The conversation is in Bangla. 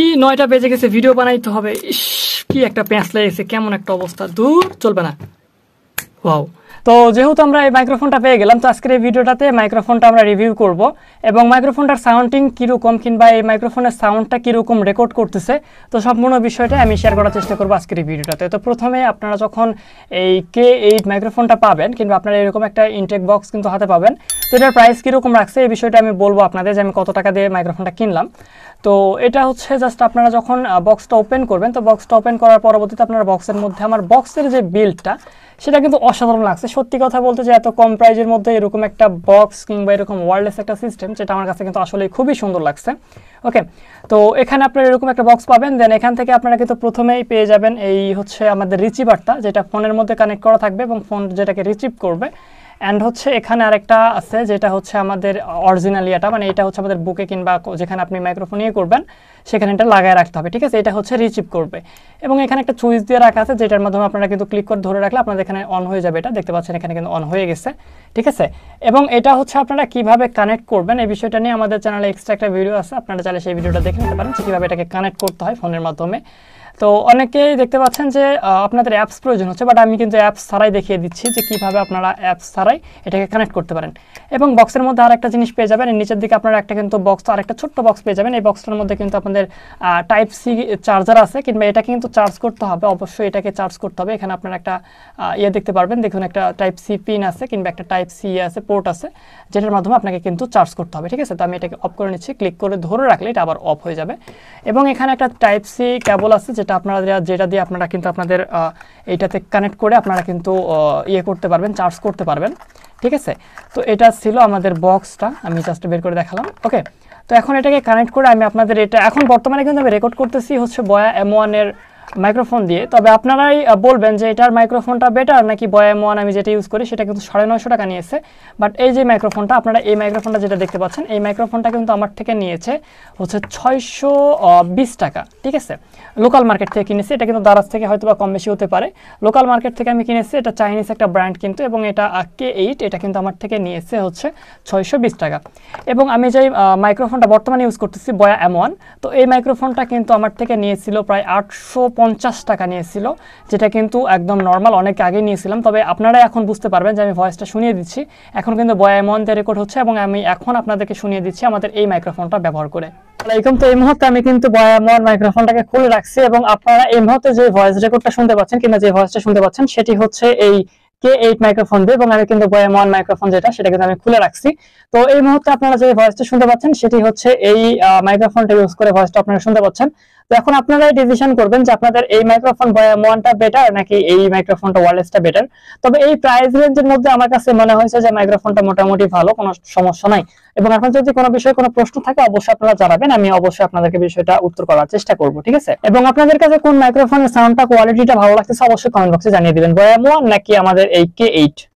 ই 9টা বেজে গেছে, ভিডিও বানাইতে হবে। ইস, কি একটা প্যাঁচ লেগেছে, কেমন একটা অবস্থা, দূর চলবে না। ওয়াও। তো যেহেতু আমরা এই মাইক্রোফোনটা পেয়ে গেলাম, তো আজকের এই ভিডিওটাতে মাইক্রোফোনটা আমরা রিভিউ করব এবং মাইক্রোফোনটার সাউন্ডিং কীরকম কিংবা এই মাইক্রোফোনের সাউন্ডটা কীরকম রেকর্ড করতেছে, তো সম্পূর্ণ বিষয়টা আমি শেয়ার করার চেষ্টা করবো আজকের এই ভিডিওটাতে। তো প্রথমে আপনারা যখন এই K8 মাইক্রোফোনটা পাবেন কিংবা আপনারা এরকম একটা ইনটেক বক্স কিন্তু হাতে পাবেন, তো এটার প্রাইস কীরকম রাখছে এই বিষয়টা আমি বলবো আপনাদের, যে আমি কত টাকা দিয়ে মাইক্রোফোনটা কিনলাম। তো এটা হচ্ছে জাস্ট আপনারা যখন বক্সটা ওপেন করবেন, তো বক্সটা ওপেন করার পরবর্তীতে আপনার বক্সের মধ্যে আমার বক্সের যে বিল্ডটা সেটা কিন্তু অসাধারণ লাগছে। সত্যি কথা বলতে যে এত কম প্রাইজের মধ্যে এরকম একটা বক্স কিংবা এরকম ওয়্যারলেস একটা সিস্টেম, যেটা আমার কাছে কিন্তু আসলে খুবই সুন্দর লাগছে। ওকে, তো এখানে আপনারা এরকম একটা বক্স পাবেন। দেন এখান থেকে আপনারা কিন্তু প্রথমেই পেয়ে যাবেন এই হচ্ছে আমাদের রিসিভারটা, যেটা ফোনের মধ্যে কানেক্ট করা থাকবে এবং ফোন যেটাকে রিসিভ করবে। অ্যান্ড হচ্ছে এখানে আরেকটা আছে যেটা হচ্ছে আমাদের অরিজিনাল ইয়াটা, মানে এটা হচ্ছে আমাদের বুকে কিংবা যেখানে আপনি মাইক্রোফোন ইয়ে করবেন সেখানে এটা লাগায় রাখতে হবে, ঠিক আছে। এটা হচ্ছে রিসিভ করবে এবং এখানে একটা সুইচ দিয়ে রাখা আছে, যেটার মাধ্যমে আপনারা কিন্তু ক্লিক করে ধরে রাখলে আপনাদের এখানে অন হয়ে যাবে। এটা দেখতে পাচ্ছেন এখানে কিন্তু অন হয়ে গেছে, ঠিক আছে। এবং এটা হচ্ছে আপনারা কিভাবে কানেক্ট করবেন এই বিষয়টা নিয়ে আমাদের চ্যানেলে এক্সট্রা একটা ভিডিও আছে, আপনারা চাইলে সেই ভিডিওটা দেখে নিতে পারেন যে কীভাবে এটাকে কানেক্ট করতে হয় ফোনের মাধ্যমে। তো অনেকেই দেখতে পাচ্ছেন যে আপনাদের অ্যাপস প্রয়োজন হচ্ছে, বাট আমি কিন্তু অ্যাপস ছাড়াই দেখিয়ে দিচ্ছি যে কীভাবে আপনারা অ্যাপস ছাড়াই এটাকে কানেক্ট করতে পারেন। এবং বক্সের মধ্যে আরেকটা জিনিস পেয়ে যাবেন, এর নিচের দিকে আপনারা একটা কিন্তু বক্স, আরেকটা ছোট্ট বক্স পেয়ে যাবেন। এই বক্সটার মধ্যে কিন্তু আপনাদের টাইপ সি চার্জার আছে, কিংবা এটাকে কিন্তু চার্জ করতে হবে, অবশ্যই এটাকে চার্জ করতে হবে। এখানে আপনারা একটা ইয়ে দেখতে পারবেন, দেখুন একটা টাইপ সি পিন আছে কিংবা একটা টাইপ সি আছে, পোর্ট আছে, যেটার মাধ্যমে আপনাকে কিন্তু চার্জ করতে হবে, ঠিক আছে। তো আমি এটাকে অফ করে নিচ্ছি, ক্লিক করে ধরে রাখলে এটা আবার অফ হয়ে যাবে। এবং এখানে একটা টাইপ সি কেবল আছে, যেটা আপনারা যেটা দিয়ে আপনারা কিন্তু আপনাদের এইটাতে কানেক্ট করে আপনারা কিন্তু ইয়ে করতে পারবেন, চার্জ করতে পারবেন, ঠিক আছে। তো এটা ছিল আমাদের বক্সটা, আমি জাস্ট বের করে দেখালাম। ওকে, তো এখন এটাকে কানেক্ট করে আমি আপনাদের এটা এখন বর্তমানে কিন্তু আমি রেকর্ড করতেছি হচ্ছে বয়া M1 এর মাইক্রোফোন দিয়ে। তবে আপনারাই বলবেন যে এটার মাইক্রোফোনটা বেটার নাকি বয়া M1 আমি যেটা ইউজ করি সেটা কিন্তু 950 টাকা নিয়েছে। বাট এই যে মাইক্রোফোনটা, আপনারা এই মাইক্রোফোনটা যেটা দেখতে পাচ্ছেন, এই মাইক্রোফোনটা কিন্তু আমার থেকে নিয়েছে হচ্ছে 620 টাকা, ঠিক আছে। লোকাল মার্কেট থেকে কিনেছি, এটা কিন্তু দারাজ থেকে হয়তো বা কম বেশি হতে পারে। লোকাল মার্কেট থেকে আমি কিনেছি, এটা চাইনিজ একটা ব্র্যান্ড কিন্তু, এবং এটা K8, এটা কিন্তু আমার থেকে নিয়েছে হচ্ছে 620 টাকা। এবং আমি যেই মাইক্রোফোনটা বর্তমানে ইউজ করতেছি বয়া M1, তো এই মাইক্রোফোনটা কিন্তু আমার থেকে নিয়েছিল প্রায় 850 টাকা নিয়েছিল, যেটা কিন্তু একদম নর্মাল, অনেক আগে নিয়েছিলাম। তবে আপনারা এখন বুঝতে পারবেন যে আমি ভয়েসটা শুনিয়ে দিচ্ছি, এখন কিন্তু বয়া M1 দিয়ে রেকর্ড হচ্ছে এবং আমি এখন আপনাদেরকে শুনিয়ে দিচ্ছি আমাদের এই মাইক্রোফোনটা ব্যবহার করে। আসসালামু আলাইকুম। তো এই মুহূর্তে আমি কিন্তু বয়া M1 মাইক্রোফোনটাকে খুলে রাখছি এবং আপনারা এই মুহূর্তে যে ভয়েস রেকর্ডটা শুনতে পাচ্ছেন কিংবা যে ভয়েসটা শুনতে পাচ্ছেন সেটি হচ্ছে এই K8 মাইক্রোফোন দিয়ে, এবং আমি কিন্তু বয়া M1 মাইক্রোফোন যেটা সেটা কিন্তু আমি খুলে রাখছি। তো এই মুহূর্তে আপনারা যে ভয়েসটা শুনতে পাচ্ছেন সেটি হচ্ছে এই মাইক্রোফোনটা ইউজ করে ভয়েসটা আপনারা শুনতে পাচ্ছেন। তো এখন আপনারাই ডিসিশন করবেন যে আপনাদের এই মাইক্রোফোন বয়া M1টা বেটার নাকি এই মাইক্রোফোনটা ওয়্যারলেসটা বেটার। তবে এই প্রাইস রেঞ্জের মধ্যে আমার কাছে মনে হয়েছে যে মাইক্রোফোনটা মোটামুটি ভালো, কোনো সমস্যা নাই। এবং আপনার যদি কোনো বিষয়ে কোনো প্রশ্ন থাকে অবশ্যই আপনারা জানাবেন, আমি অবশ্যই আপনাদেরকে বিষয়টা উত্তর করার চেষ্টা করব, ঠিক আছে। এবং আপনাদের কাছে কোন মাইক্রোফোনের সাউন্ডটা কোয়ালিটিটা ভালো লাগতেছে অবশ্যই কমেন্ট বক্সে জানিয়ে দিবেন, বয়া M1 নাকি আমাদের এই K8।